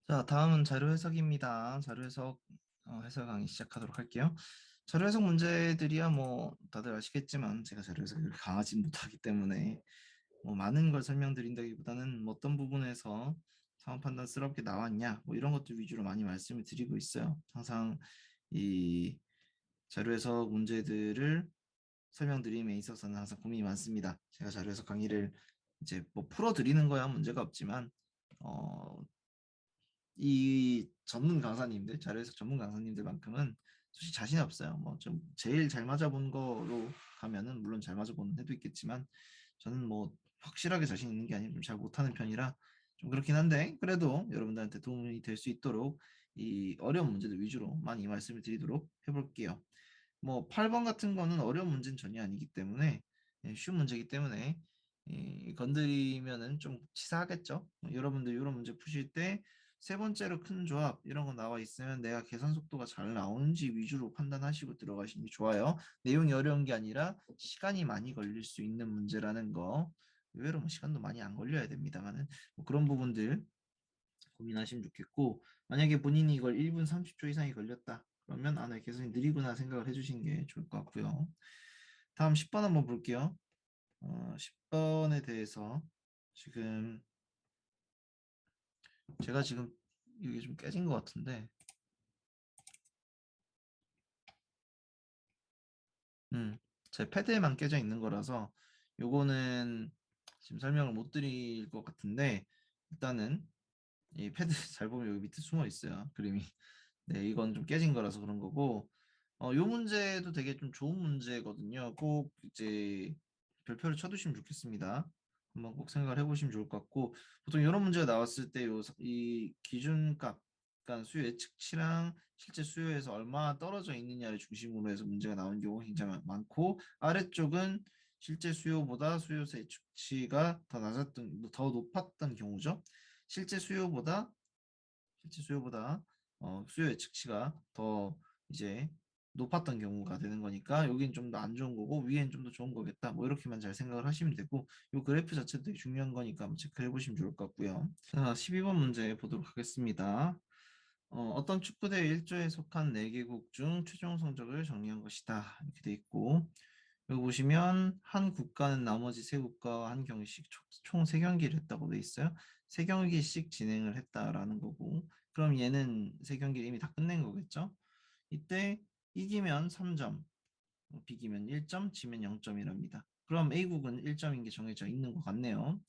자, 다음은 자료 해석입니다. 자료 해석, 해설 강의 시작하도록 할게요. 자료 해석 문제들이야 뭐 다들 아시겠지만 제가 자료 해석을 강하지 못하기 때문에 뭐 많은 걸 설명드린다기보다는 뭐 어떤 부분에서 상황 판단스럽게 나왔냐 뭐 이런 것들 위주로 많이 말씀을 드리고 있어요. 항상 이 자료 해석 문제들을 설명드림에 있어서는 항상 고민이 많습니다. 제가 자료 해석 강의를 이제 뭐 풀어드리는 거야 문제가 없지만 이 전문 강사님들, 자료해석 전문 강사님들만큼은 솔직히 자신 없어요. 뭐 좀 제일 잘 맞아본 거로 가면은 물론 잘 맞아보는 해도 있겠지만 저는 뭐 확실하게 자신 있는 게 아니면 좀 잘 못하는 편이라 좀 그렇긴 한데 그래도 여러분들한테 도움이 될 수 있도록 이 어려운 문제들 위주로 많이 말씀을 드리도록 해볼게요. 뭐 8번 같은 거는 어려운 문제는 전혀 아니기 때문에 쉬운 문제이기 때문에 건드리면은 좀 치사하겠죠. 여러분들 이런 문제 푸실 때 세 번째로 큰 조합 이런 거 나와 있으면 내가 계산 속도가 잘 나오는지 위주로 판단하시고 들어가시는 게 좋아요. 내용이 어려운 게 아니라 시간이 많이 걸릴 수 있는 문제라는 거. 의외로 뭐 시간도 많이 안 걸려야 됩니다만은 뭐 그런 부분들 고민하시면 좋겠고 만약에 본인이 이걸 1분 30초 이상이 걸렸다. 그러면 아, 내 계산이 느리구나 생각을 해주신 게 좋을 것 같고요. 다음 10번 한번 볼게요. 10번에 대해서 지금 제가 지금 이게 좀 깨진 것 같은데 제 패드에만 깨져 있는 거라서 요거는 지금 설명을 못 드릴 것 같은데 일단은 이 패드 잘 보면 여기 밑에 숨어 있어요. 그림이. 네, 이건 좀 깨진 거라서 그런 거고, 요 문제도 되게 좀 좋은 문제거든요. 꼭 이제 별표를 쳐두시면 좋겠습니다. 한번 꼭 생각을 해보시면 좋을 것 같고, 보통 이런 문제가 나왔을 때 이 기준값, 그러니까 수요 예측치랑 실제 수요에서 얼마나 떨어져 있느냐를 중심으로 해서 문제가 나오는 경우가 굉장히 많고, 아래쪽은 실제 수요보다 수요세 예측치가 더 높았던 경우죠. 실제 수요보다 실제 수요보다 수요 예측치가 더 이제 높았던 경우가 되는 거니까 여긴 좀 더 안 좋은 거고 위엔 좀 더 좋은 거겠다. 뭐 이렇게만 잘 생각을 하시면 되고 이 그래프 자체도 되게 중요한 거니까 한번 체크해 보시면 좋을 것 같고요. 자, 12번 문제 보도록 하겠습니다. 어떤 축구대회 1조에 속한 4개국 중 최종 성적을 정리한 것이다. 이렇게 돼 있고 여기 보시면 한 국가는 나머지 세 국가와 한 경기씩 총 3경기를 했다고 돼 있어요. 3경기씩 진행을 했다라는 거고 그럼 얘는 3경기를 이미 다 끝낸 거겠죠? 이때 이기면 3점, 비기면 1점, 지면 0점이랍니다. 그럼 A국은 1점인 게 정해져 있는 것 같네요.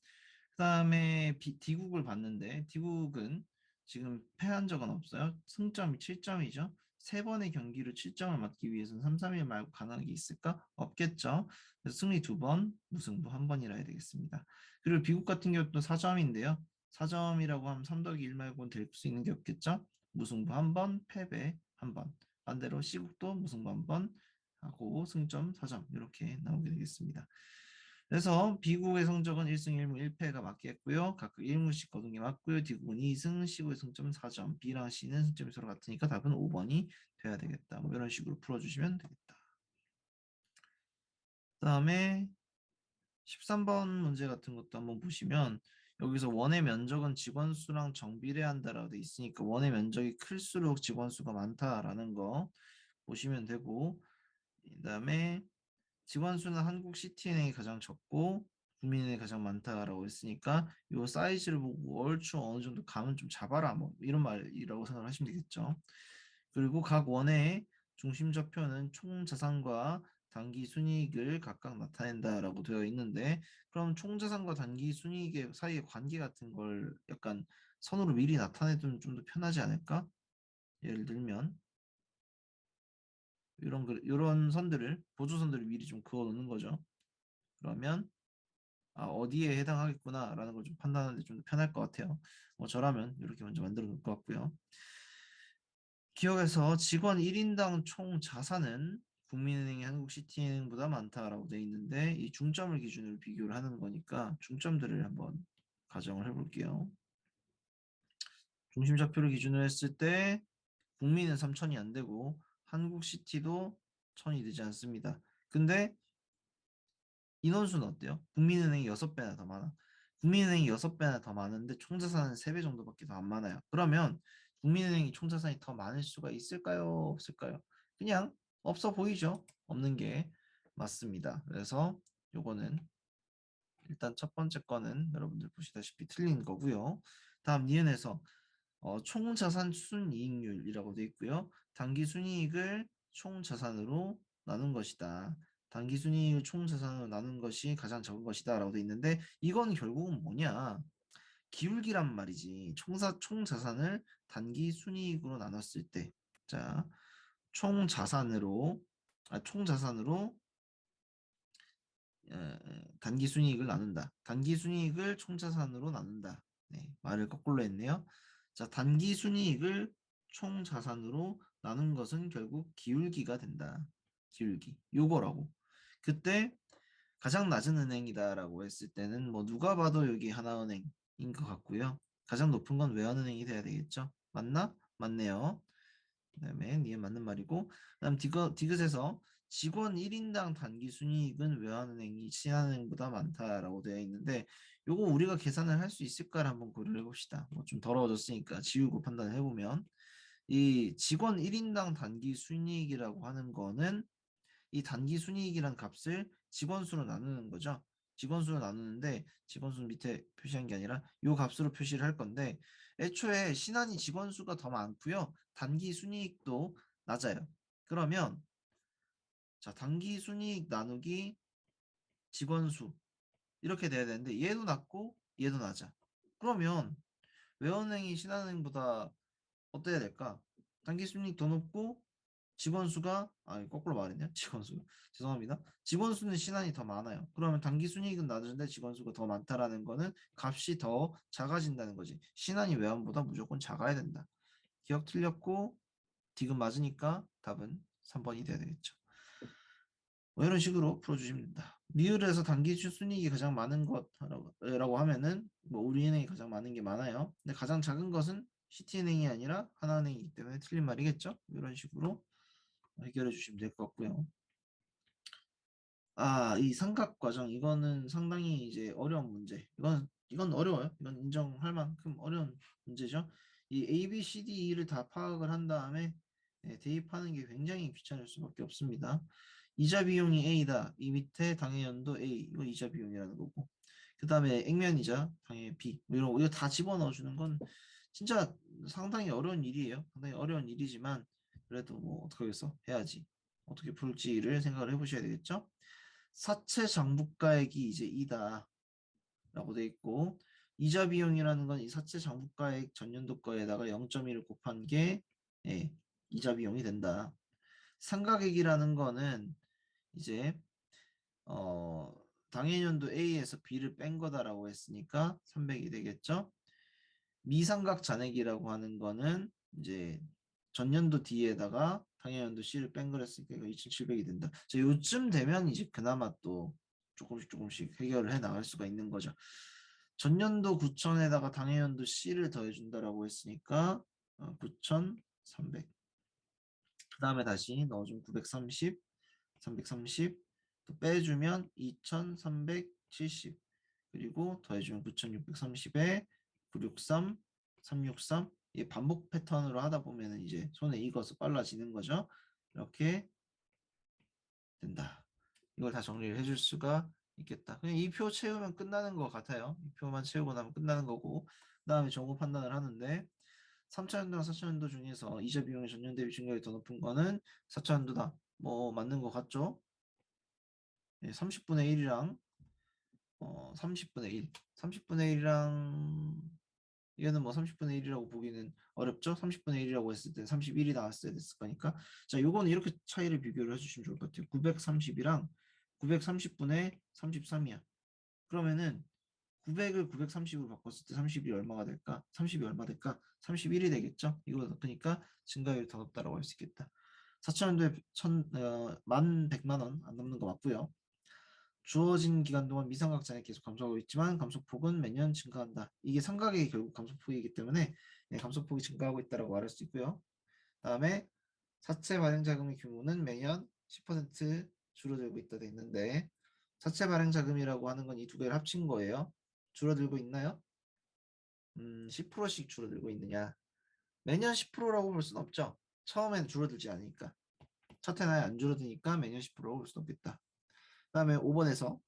그 다음에 D국을 봤는데 D국은 지금 패한 적은 없어요. 승점이 7점이죠. 세 번의 경기로 7점을 맞기 위해서는 3, 3일 말고 가능한 게 있을까? 없겠죠. 그래서 승리 2번, 무승부 1번이라 해야 되겠습니다. 그리고 B국 같은 경우도 4점인데요. 4점이라고 하면 3 더하기 1 말고는 될 수 있는 게 없겠죠. 무승부 1번, 패배 1번. 반대로 C국도 무승부 1번 하고 승점 4점 이렇게 나오게 되겠습니다. 그래서 B국의 성적은 1승 1무 1패가 맞겠고요. 각각 1무씩 거둔 게 맞고요. D국은 2승, C국의 승점은 4점, B랑 C는 승점이 서로 같으니까 답은 5번이 돼야 되겠다. 뭐 이런 식으로 풀어주시면 되겠다. 그 다음에 13번 문제 같은 것도 한번 보시면 여기서 원의 면적은 직원 수랑 정비례한다라고 돼 있으니까 원의 면적이 클수록 직원 수가 많다라는 거 보시면 되고 그다음에 직원 수는 한국 시티은행이 가장 적고 국민은행이 가장 많다라고 했으니까 이 사이즈를 보고 얼추 어느 정도 감은 좀 잡아라 뭐 이런 말이라고 생각을 하시면 되겠죠. 그리고 각 원의 중심 좌표는 총 자산과 단기 순이익을 각각 나타낸다라고 되어 있는데 그럼 총 자산과 단기 순이익의 사이의 관계 같은 걸 약간 선으로 미리 나타내두면 좀 더 편하지 않을까? 예를 들면 이런 선들을 보조선들을 미리 좀 그어 놓는 거죠. 그러면 아, 어디에 해당하겠구나라는 걸 좀 판단하는데 좀 더 편할 것 같아요. 저라면 이렇게 먼저 만들어 놓을 것 같고요. 기업에서 직원 1인당 총 자산은 국민은행이 한국시티은행보다 많다라고 되어 있는데 이 중점을 기준으로 비교를 하는 거니까 중점들을 한번 가정을 해볼게요. 중심좌표를 기준으로 했을 때 국민은 3천이 안 되고 한국시티도 1,000이 되지 않습니다. 근데 인원수는 어때요? 국민은행이 6배나 더 많아. 국민은행이 6배나 더 많은데 총자산은 3배 정도밖에 더 안 많아요. 그러면 국민은행이 총자산이 더 많을 수가 있을까요? 없을까요? 그냥 없어 보이죠? 없는 게 맞습니다. 그래서 요거는 일단 첫 번째 거는 여러분들 보시다시피 틀린 거고요. 다음 니은에서 총자산 순이익률이라고 되어 있고요. 당기순이익을 총자산으로 나눈 것이다. 당기순이익을 총자산으로 나눈 것이 가장 적은 것이다 라고 되어 있는데 이건 결국은 뭐냐? 기울기란 말이지. 총자산을 단기순이익으로 나눴을 때 자, 총자산으로 총자산으로 단기순이익을 나눈다. 단기순이익을 총자산으로 나눈다. 네, 말을 거꾸로 했네요. 자, 단기순이익을 총자산으로 나눈 것은 결국 기울기가 된다. 기울기. 요거라고. 그때 가장 낮은 은행이다라고 했을 때는 뭐 누가 봐도 여기 하나은행인 것 같고요. 가장 높은 건 외환은행이 돼야 되겠죠. 맞나? 맞네요. 그다음에 니은 맞는 말이고 그다음 디귿에서 직원 1인당 단기 순이익은 외환은행이 신한은행보다 많다라고 되어 있는데 요거 우리가 계산을 할 수 있을까를 한번 고려를 해봅시다. 뭐 좀 더러워졌으니까 지우고 판단을 해보면 이 직원 1인당 단기 순이익이라고 하는 거는 이 단기 순이익이란 값을 직원 수로 나누는 거죠. 직원 수로 나누는데 직원 수 밑에 표시한 게 아니라 요 값으로 표시를 할 건데 애초에 신한이 직원 수가 더 많고요. 단기 순이익도 낮아요. 그러면 자 단기 순이익 나누기 직원 수 이렇게 돼야 되는데 얘도 낮고 얘도 낮아. 그러면 외환은행이 신한은행보다 어때야 될까? 단기 순이익 더 높고 직원 수가 거꾸로 말했네요. 직원 수 죄송합니다. 직원 수는 신한이 더 많아요. 그러면 단기 순이익은 낮은데 직원 수가 더 많다라는 거는 값이 더 작아진다는 거지. 신한이 외환보다 무조건 작아야 된다. 기억 틀렸고 디귿 맞으니까 답은 3번이 돼야 되겠죠. 뭐 이런 식으로 풀어주시면 된다. 리을에서 단기 순이익이 가장 많은 것라고 하면은 뭐 우리은행이 가장 많은 게 많아요. 근데 가장 작은 것은 시티은행이 아니라 하나은행이기 때문에 틀린 말이겠죠. 이런 식으로 해결해 주시면 될 것 같고요. 이 삼각 과정 이거는 상당히 이제 어려운 문제. 이건 어려워요. 이건 인정할 만큼 어려운 문제죠. 이 A, B, C, D, E를 다 파악을 한 다음에 대입하는 게 굉장히 귀찮을 수밖에 없습니다. 이자 비용이 A다. 이 밑에 당해연도 A. 이거 이자 비용이라는 거고. 그 다음에 액면이자 당해 B. 뭐 이런 거 이거 다 집어넣어 주는 건 진짜 상당히 어려운 일이에요. 상당히 어려운 일이지만 그래도 뭐 어떻게 하겠어? 해야지. 어떻게 풀지를 생각을 해보셔야 되겠죠? 사채 장부가액이 이제 이다 라고 돼 있고 이자 비용이라는 건 이 사채 장부가액 전년도 거에다가 0.1을 곱한 게 이자 비용이 된다. 상각액이라는 거는 이제 어, 당해년도 A에서 B를 뺀 거다라고 했으니까 300이 되겠죠? 미삼각 잔액이라고 하는 거는 이제 전년도 D에다가 당해년도 C를 뺀 거랬으니까 이거 2700이 된다. 자, 요쯤 되면 이제 그나마 또 조금씩 해결을 해 나갈 수가 있는 거죠. 전년도 9천에다가 당해년도 C를 더해준다라고 했으니까 9,300. 그 다음에 다시 넣어주면 930, 330, 또 빼주면 2370, 그리고 더해주면 9630에 963, 363, 이 반복 패턴으로 하다 보면 이제 손에 익어서 빨라지는 거죠. 이렇게 된다. 이걸 다 정리를 해줄 수가 있겠다. 그냥 이 표 채우면 끝나는 것 같아요. 이 표만 채우고 나면 끝나는 거고 그 다음에 정보 판단을 하는데 3차원도랑 4차원도 중에서 이자 비용의 전년 대비 증가율이 더 높은 거는 4차원도다. 뭐 맞는 것 같죠? 30분의 1이랑 30분의 1. 30분의 1이랑 얘는 뭐 30분의 1이라고 보기는 어렵죠? 30분의 1이라고 했을 때 31이 나왔어야 됐을 거니까. 자, 요거는 이렇게 차이를 비교를 해주시면 좋을 것 같아요. 930이랑 930분의 33이야. 그러면은 900을 930으로 바꿨을 때 30이 얼마가 될까? 30이 얼마 될까? 31이 되겠죠? 이거보다 높으니까 증가율이 더 높다라고 할 수 있겠다. 4천원도에 1,100만 원 안 넘는 거 맞고요. 주어진 기간 동안 미삼각 잔액 계속 감소하고 있지만 감소폭은 매년 증가한다. 이게 삼각이 결국 감소폭이기 때문에 감소폭이 증가하고 있다고 말할 수 있고요. 다음에 사채 발행 자금의 규모는 매년 10% 줄어들고 있다 돼 있는데 사채 발행 자금이라고 하는 건 이 두 개를 합친 거예요. 줄어들고 있나요? 10%씩 줄어들고 있느냐? 매년 10%라고 볼 수는 없죠. 처음엔 줄어들지 않으니까. 첫 해나 안 줄어드니까 매년 10%라고 볼 수는 없겠다. 그다음에 5번에서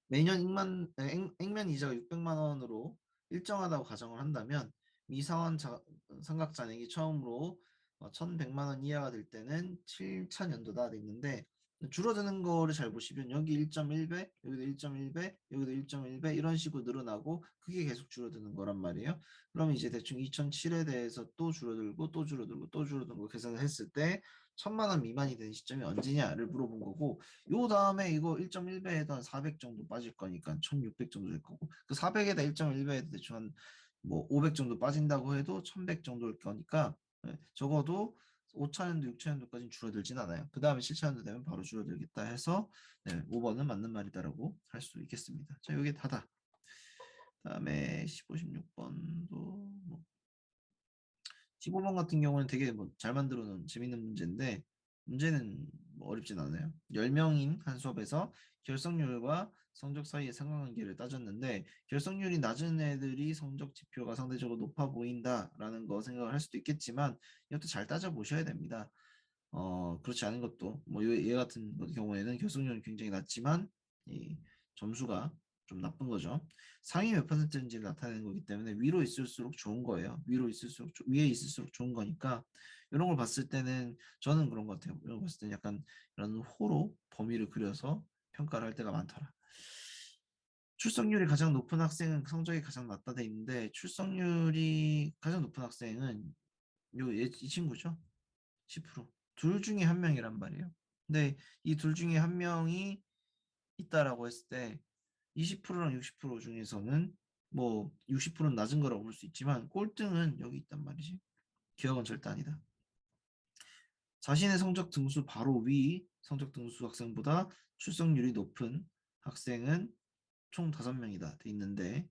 매년 액면 이자가 600만 원으로 일정하다고 가정을 한다면 미사원 상각 잔액이 처음으로 1,100만 원 이하가 될 때는 7,000년도다 돼 있는데 줄어드는 거를 잘 보시면 여기 1.1배, 여기도 1.1배, 여기도 1.1배 이런 식으로 늘어나고 그게 계속 줄어드는 거란 말이에요. 그러면 이제 대충 2007에 대해서 또 줄어들고 또 줄어들고 또 줄어들고 계산을 했을 때 1,000만 원 미만이 되는 시점이 언제냐를 물어본 거고 요 다음에 이거 1.1배에다 400 정도 빠질 거니까 1600 정도 될 거고 그 400에다 1.1배에다 대충 한뭐 500 정도 빠진다고 해도 1100 정도일 거니까 적어도 5,000년도 6,000년도까지는 줄어들진 않아요. 그 다음에 7,000년도 되면 바로 줄어들겠다 해서 5번은 맞는 말이다라고 할 수 있겠습니다. 자, 이게 다다. 다음에 15, 16번도 뭐 15번 같은 경우는 되게 뭐잘 만들어 놓은 재밌는 문제인데 문제는 뭐 어렵진 않아요. 10명인 한 수업에서 결석률과 성적 사이의 상관관계를 따졌는데 결석률이 낮은 애들이 성적 지표가 상대적으로 높아 보인다라는 거 생각을 할 수도 있겠지만 이것도 잘 따져보셔야 됩니다. 그렇지 않은 것도 뭐얘 같은 경우에는 결석률이 굉장히 낮지만 이 점수가 좀 나쁜 거죠. 상위 몇 퍼센트인지를 나타내는 거기 때문에 위로 있을수록 좋은 거예요. 위로 있을수록 위에 있을수록 좋은 거니까 이런 걸 봤을 때는 저는 그런 것 같아요. 이런 걸 봤을 때는 약간 이런 호로 범위를 그려서 평가를 할 때가 많더라. 출석률이 가장 높은 학생은 성적이 가장 낮다 돼 있는데 출석률이 가장 높은 학생은 이 친구죠. 10%. 둘 중에 한 명이란 말이에요. 근데 이 둘 중에 한 명이 있다라고 했을 때 20%랑 60% 중에서는 뭐 60%는 낮은 거라고 볼 수 있지만 꼴등은 여기 있단 말이지. 기억은 절대 아니다. 자신의 성적 등수 바로 위 성적 등수 학생보다 출석률이 높은 학생은 총 5명이다 돼 있는데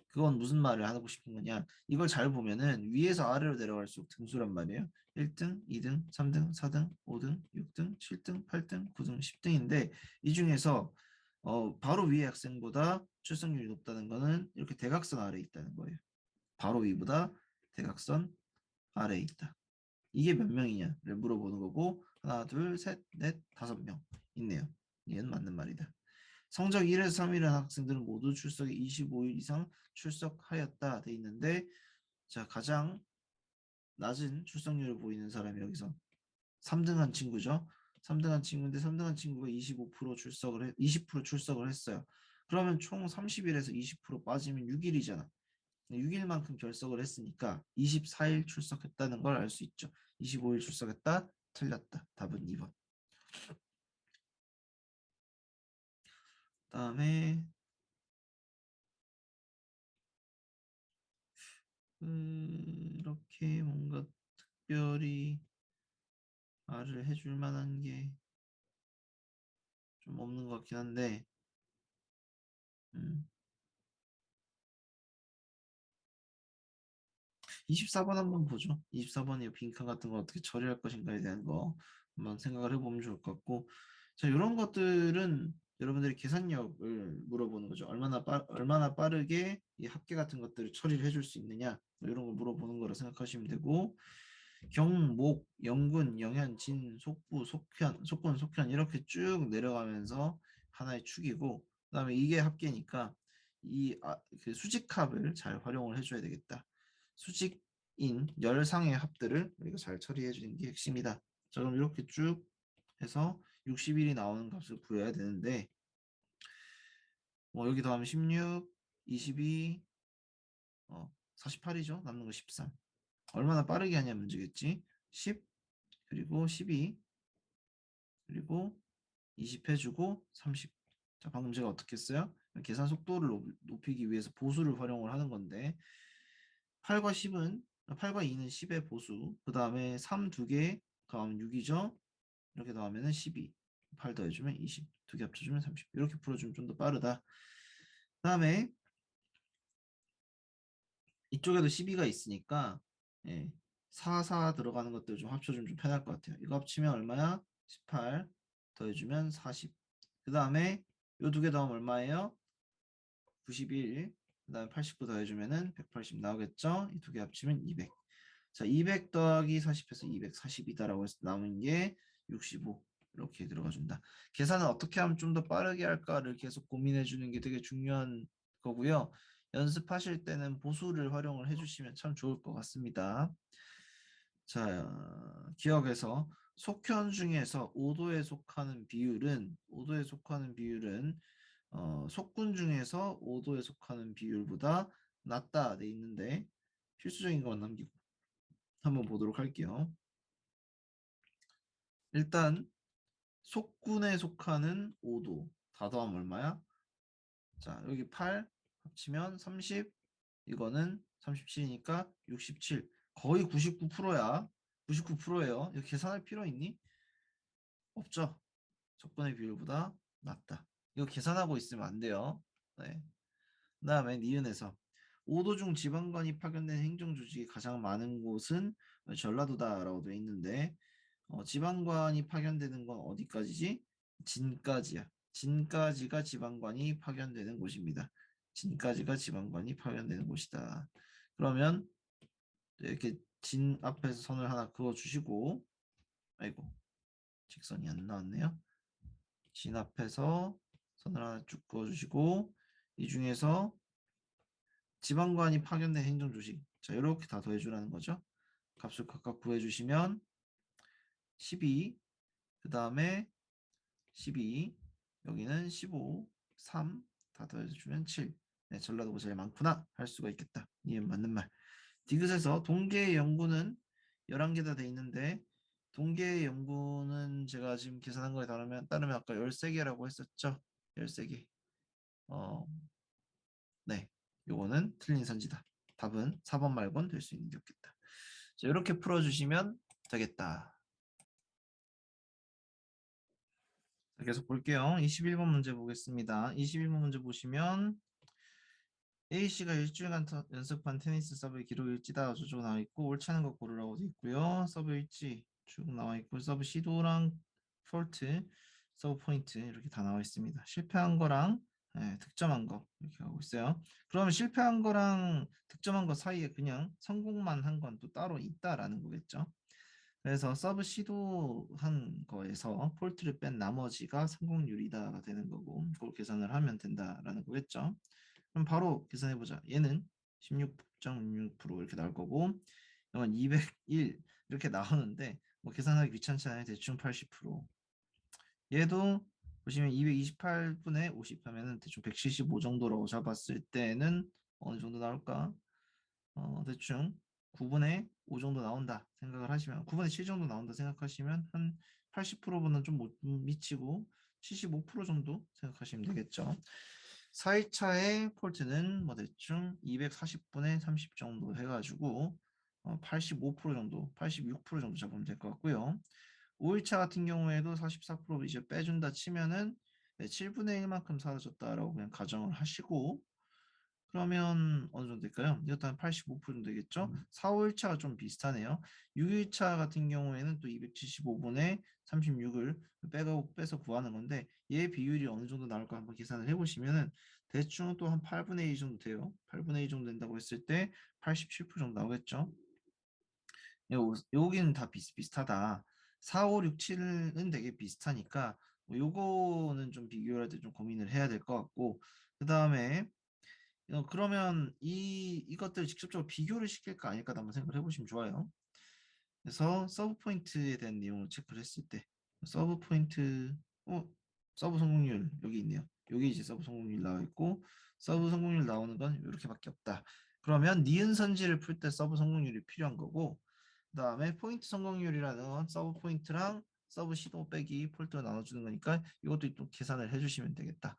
그건 무슨 말을 하고 싶은 거냐? 이걸 잘 보면은 위에서 아래로 내려갈수록 등수란 말이에요. 1등, 2등, 3등, 4등, 5등, 6등, 7등, 8등, 9등, 10등인데 이 중에서 바로 위의 학생보다 출석률이 높다는 거는 이렇게 대각선 아래에 있다는 거예요. 바로 위보다 대각선 아래에 있다. 이게 몇 명이냐를 물어보는 거고 하나, 둘, 셋, 넷, 5명 있네요. 얘는 맞는 말이다. 성적 1에서 3위라는 학생들은 모두 출석에 25일 이상 출석하였다 돼 있는데 자 가장 낮은 출석률을 보이는 사람이 여기서 3등한 친구죠. 3등한 친구인데 3등한 친구가 25% 출석을 20% 출석을 했어요. 그러면 총 30일에서 20% 빠지면 6일이잖아. 6일만큼 결석을 했으니까 24일 출석했다는 걸 알 수 있죠. 25일 출석했다. 틀렸다. 답은 2번. 다음에 이렇게 뭔가 특별히 말을 해줄 만한 게 좀 없는 것 같긴 한데, 음. 24번 한번 보죠. 24번이 빈칸 같은 걸 어떻게 처리할 것인가에 대한 거 한번 생각을 해보면 좋을 것 같고, 자, 이런 것들은 여러분들이 계산력을 물어보는 거죠. 얼마나 빠르게 이 합계 같은 것들을 처리를 해줄 수 있느냐, 뭐 이런 걸 물어보는 거라 생각하시면 되고, 경, 목, 영근, 영현, 진, 속부, 속현, 속근, 속현 이렇게 쭉 내려가면서 하나의 축이고 그다음에 이게 합계니까 그 수직합을 잘 활용을 해줘야 되겠다. 수직인 열상의 합들을 우리가 잘 처리해 주는 게 핵심이다. 자, 그럼 이렇게 쭉 해서 60일이 나오는 값을 구해야 되는데 여기 더하면 16, 22, 48이죠. 남는 거 13. 얼마나 빠르게 하냐 문제겠지. 10 그리고 12 그리고 20 해주고 30. 자, 방금 제가 어떻게 했어요? 계산 속도를 높이기 위해서 보수를 활용을 하는 건데 8과 10은 8과 2는 10의 보수 그 다음에 3 2개 더하면 6이죠. 이렇게 더하면 12 8 더해주면 20 두 개 합쳐주면 30 이렇게 풀어주면 좀 더 빠르다. 그 다음에 이쪽에도 12가 있으니까 4, 4 들어가는 것들 좀 합쳐주면 좀 편할 것 같아요. 이거 합치면 얼마야? 18 더해주면 40. 그 다음에 요 두 개 더하면 얼마예요? 91, 그 다음에 89 더해주면은 180 나오겠죠? 이 두 개 합치면 200. 자, 200 더하기 40해서 240이다라고 해서 남은 게 65. 이렇게 들어가준다. 계산을 어떻게 하면 좀 더 빠르게 할까를 계속 고민해 주는 게 되게 중요한 거고요. 연습하실 때는 보수를 활용을 해주시면 참 좋을 것 같습니다. 자, 기억에서 속현 중에서 5도에 속하는 비율은 속군 중에서 5도에 속하는 비율보다 낮다 돼 있는데 필수적인 것만 남기고 한번 보도록 할게요. 일단 속군에 속하는 5도 다 더하면 얼마야? 자, 여기 8 합치면 30, 이거는 37이니까 67. 거의 99%야. 99%예요. 이거 계산할 필요 있니? 없죠. 적분의 비율보다 낮다. 이거 계산하고 있으면 안 돼요. 네. 그 다음에 니은에서 5도 중 지방관이 파견된 행정조직이 가장 많은 곳은 전라도다라고 되어 있는데 지방관이 파견되는 건 어디까지지? 진까지야. 진까지가 지방관이 파견되는 곳입니다. 진까지가 지방관이 파견되는 곳이다. 그러면 이렇게 진 앞에서 선을 하나 그어주시고, 아이고 직선이 안 나왔네요. 진 앞에서 선을 하나 쭉 그어주시고, 이 중에서 지방관이 파견된 행정조직, 자 이렇게 다 더해주라는 거죠. 값을 각각 구해주시면 12, 그 다음에 12, 여기는 15, 3, 다 더해주면 7. 네, 전라도가 제일 많구나 할 수가 있겠다. 이해 맞는 말. 디귿에서 동계의 연구는 11개다 돼 있는데 동계의 연구는 제가 지금 계산한 거에 따르면 아까 13개라고 했었죠. 13개. 어, 네. 요거는 틀린 선지다. 답은 4번 말고는 될 수 있는 게 없겠다. 자, 이렇게 풀어주시면 되겠다. 자, 계속 볼게요. 21번 문제 보겠습니다. 21번 문제 보시면 A씨가 일주일간 연습한 테니스 서브 기록 일지다 저쪽 나와 있고 옳지 않은 거 고르라고 돼 있고요. 서브 일지 쭉 나와 있고 서브 시도랑 폴트, 서브 포인트 이렇게 다 나와 있습니다. 실패한 거랑 득점한 거 이렇게 하고 있어요. 그러면 실패한 거랑 득점한 거 사이에 그냥 성공만 한 건 또 따로 있다라는 거겠죠. 그래서 서브 시도한 거에서 폴트를 뺀 나머지가 성공률이다가 되는 거고 그걸 계산을 하면 된다라는 거겠죠. 그럼 바로 계산해보자. 얘는 16.6% 이렇게 나올 거고 이건 201 이렇게 나오는데 뭐 계산하기 귀찮잖아요. 대충 80%. 얘도 보시면 228분의 50 하면은 대충 175 정도라고 잡았을 때는 어느 정도 나올까? 대충 9분의 5 정도 나온다 생각을 하시면 9분의 7 정도 나온다 생각하시면 한 80%보다는 좀 못 미치고 75% 정도 생각하시면 되겠죠. 4일차의 폴트는 뭐 대충 240분의 30 정도 해가지고 85% 정도, 86% 정도 잡으면 될 것 같고요. 5일차 같은 경우에도 44% 이제 빼준다 치면은 7분의 1만큼 사라졌다라고 그냥 가정을 하시고 그러면 어느 정도 될까요? 이것도 한 85% 정도 되겠죠? 4, 5일차가 좀 비슷하네요. 6일차 같은 경우에는 또 275분의 36을 빼서 구하는 건데 얘 비율이 어느 정도 나올까 한번 계산을 해보시면은 대충 또 한 8분의 2 정도 돼요. 8분의 2 정도 된다고 했을 때 87% 정도 나오겠죠? 여기는 다 비슷비슷하다. 4, 5, 6, 7은 되게 비슷하니까 요거는 좀 비교할 때 좀 고민을 해야 될 것 같고 그 다음에 그러면 이것들 직접적으로 비교를 시킬까 아닐까 한번 생각을 해보시면 좋아요. 그래서 서브 포인트에 대한 내용을 체크를 했을 때 서브 포인트 서브 성공률 여기 있네요. 여기 이제 서브 성공률 나와 있고 서브 성공률 나오는 건 이렇게밖에 없다. 그러면 니은 선지를 풀 때 서브 성공률이 필요한 거고 그 다음에 포인트 성공률이라는 건 서브 포인트랑 서브 시도 빼기 폴트로 나눠주는 거니까 이것도 또 계산을 해주시면 되겠다.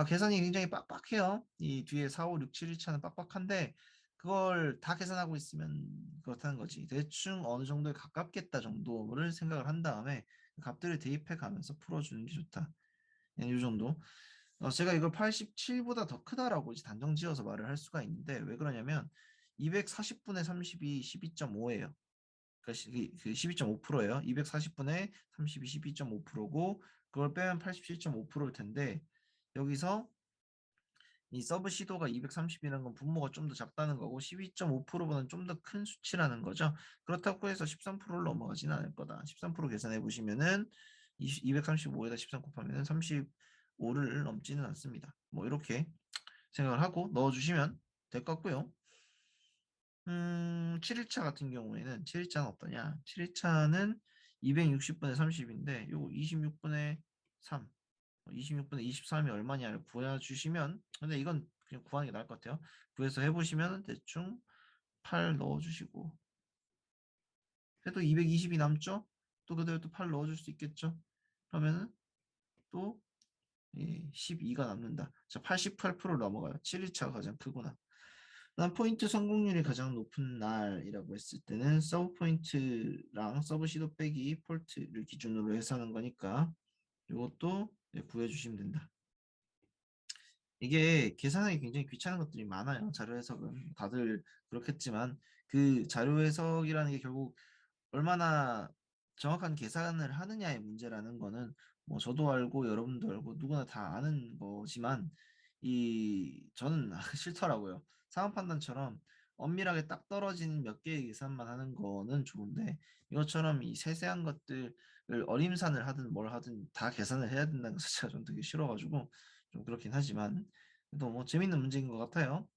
계산이 굉장히 빡빡해요. 이 뒤에 4, 5, 6, 7, 1차는 빡빡한데 그걸 다 계산하고 있으면 그렇다는 거지. 대충 어느 정도에 가깝겠다 정도를 생각을 한 다음에 값들을 대입해 가면서 풀어주는 게 좋다. 이 정도. 제가 이걸 87보다 더 크다라고 이제 단정 지어서 말을 할 수가 있는데 왜 그러냐면 240분의 32, 12.5예요. 그러니까 그 12.5%예요. 240분의 32, 12.5%고 그걸 빼면 87.5%일 텐데 여기서 이 서브 시도가 230이라는 건 분모가 좀 더 작다는 거고 12.5%보다는 좀 더 큰 수치라는 거죠. 그렇다고 해서 13%를 넘어가지는 않을 거다. 13% 계산해 보시면은 235에다 13 곱하면은 35를 넘지는 않습니다. 뭐 이렇게 생각을 하고 넣어주시면 될 것 같고요. 7일차 같은 경우에는 7일차는 어떠냐? 7일차는 260분의 30인데 요거 26분의 3, 26분의 23이 얼마냐를 구해주시면 근데 이건 그냥 구하는 게 나을 것 같아요. 구해서 해보시면 대충 8 넣어주시고 해도 220이 남죠? 또 그대로 또 8 넣어줄 수 있겠죠? 그러면은 또 12가 남는다. 자, 88% 넘어가요. 7일차가 가장 크구나. 그다음 포인트 성공률이 가장 높은 날이라고 했을 때는 서브 포인트랑 서브 시도 빼기 폴트를 기준으로 해서 하는 거니까 이것도 구해주시면 된다. 이게 계산하기 굉장히 귀찮은 것들이 많아요. 자료 해석은 다들 그렇겠지만 그 자료 해석이라는 게 결국 얼마나 정확한 계산을 하느냐의 문제라는 거는 뭐 저도 알고 여러분도 알고 누구나 다 아는 거지만 이 저는 싫더라고요. 상황 판단처럼 엄밀하게 딱 떨어진 몇 개의 계산만 하는 거는 좋은데 이것처럼 이 세세한 것들을 어림산을 하든 뭘 하든 다 계산을 해야 된다는 것 자체가 좀 되게 싫어가지고 좀 그렇긴 하지만 또 뭐 재밌는 문제인 것 같아요.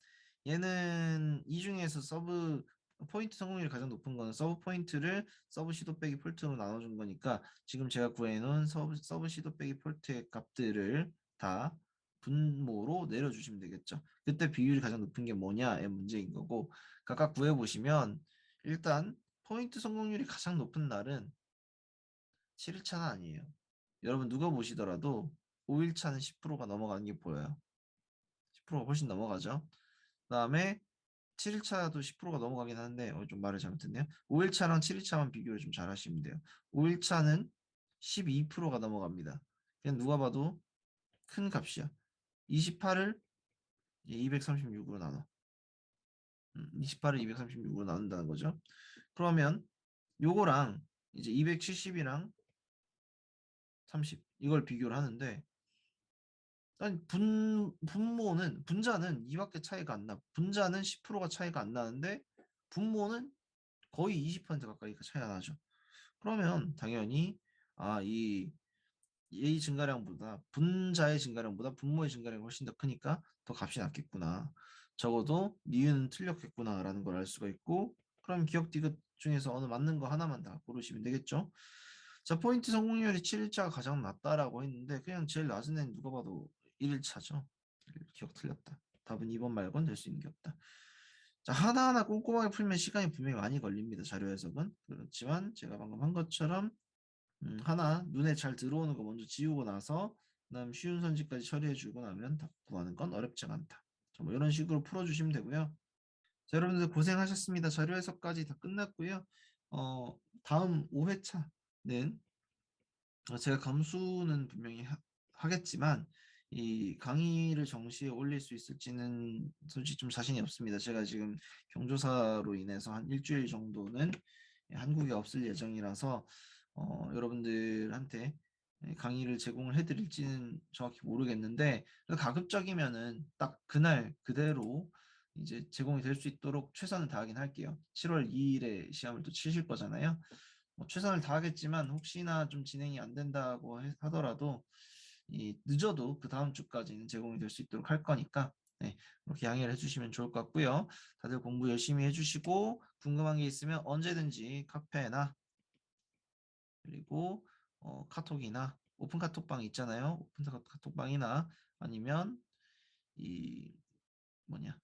얘는 이 중에서 서브 포인트 성공률이 가장 높은 거는 서브 포인트를 서브 시도 빼기 폴트로 나눠준 거니까 지금 제가 구해놓은 서브 시도 빼기 폴트의 값들을 다 분모로 내려주시면 되겠죠. 그때 비율이 가장 높은 게 뭐냐의 문제인 거고 각각 구해보시면 일단 포인트 성공률이 가장 높은 날은 7일차는 아니에요. 여러분 누가 보시더라도 5일차는 10%가 넘어가는 게 보여요. 10%가 훨씬 넘어가죠. 그 다음에 7일차도 10%가 넘어가긴 하는데 좀 말을 잘못했네요. 5일차랑 7일차만 비교를 좀 잘 하시면 돼요. 5일차는 12%가 넘어갑니다. 그냥 누가 봐도 큰 값이야. 28을 236으로 나눠. 28을 236으로 나눈다는 거죠. 그러면 요거랑 이제 270이랑 30 이걸 비교를 하는데 아니 분모는 분자는 이밖에 차이가 안 나. 분자는 10%가 차이가 안 나는데 분모는 거의 20% 가까이 차이가 나죠. 그러면 당연히 이 증가량보다 분자의 증가량보다 분모의 증가량이 훨씬 더 크니까 더 값이 낮겠구나. 적어도 니은 틀렸겠구나라는 걸 알 수가 있고 그럼 기억 디귿 중에서 어느 맞는 거 하나만 다 고르시면 되겠죠. 자, 포인트 성공률이 7일차가 가장 낮다라고 했는데 그냥 제일 낮은 애는 누가 봐도 1일차죠. 기억 틀렸다. 답은 2번 말고는 될 수 있는 게 없다. 자, 하나하나 꼼꼼하게 풀면 시간이 분명히 많이 걸립니다. 자료 해석은. 그렇지만 제가 방금 한 것처럼 하나 눈에 잘 들어오는 거 먼저 지우고 나서 그다음 쉬운 선지까지 처리해주고 나면 답 구하는 건 어렵지가 않다. 자, 뭐 이런 식으로 풀어주시면 되고요. 자, 여러분들 고생하셨습니다. 자료 해석까지 다 끝났고요. 다음 5회차는 제가 감수는 분명히 하겠지만 이 강의를 정시에 올릴 수 있을지는 솔직히 좀 자신이 없습니다. 제가 지금 경조사로 인해서 한 일주일 정도는 한국에 없을 예정이라서 여러분들한테 강의를 제공을 해드릴지는 정확히 모르겠는데 가급적이면은 딱 그날 그대로 이제 제공이 될 수 있도록 최선을 다하긴 할게요. 7월 2일에 시험을 또 치실 거잖아요. 뭐 최선을 다하겠지만 혹시나 좀 진행이 안 된다고 하더라도 늦어도 그 다음 주까지는 제공이 될 수 있도록 할 거니까 네, 그렇게 양해를 해주시면 좋을 것 같고요. 다들 공부 열심히 해주시고 궁금한 게 있으면 언제든지 카페나 그리고 카톡이나 오픈 카톡방 있잖아요. 오픈 카톡방이나 아니면 이 뭐냐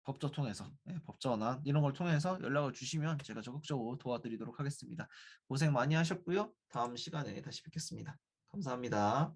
법조 통해서 법전화 이런 걸 통해서 연락을 주시면 제가 적극적으로 도와드리도록 하겠습니다. 고생 많이 하셨고요. 다음 시간에 다시 뵙겠습니다. 감사합니다.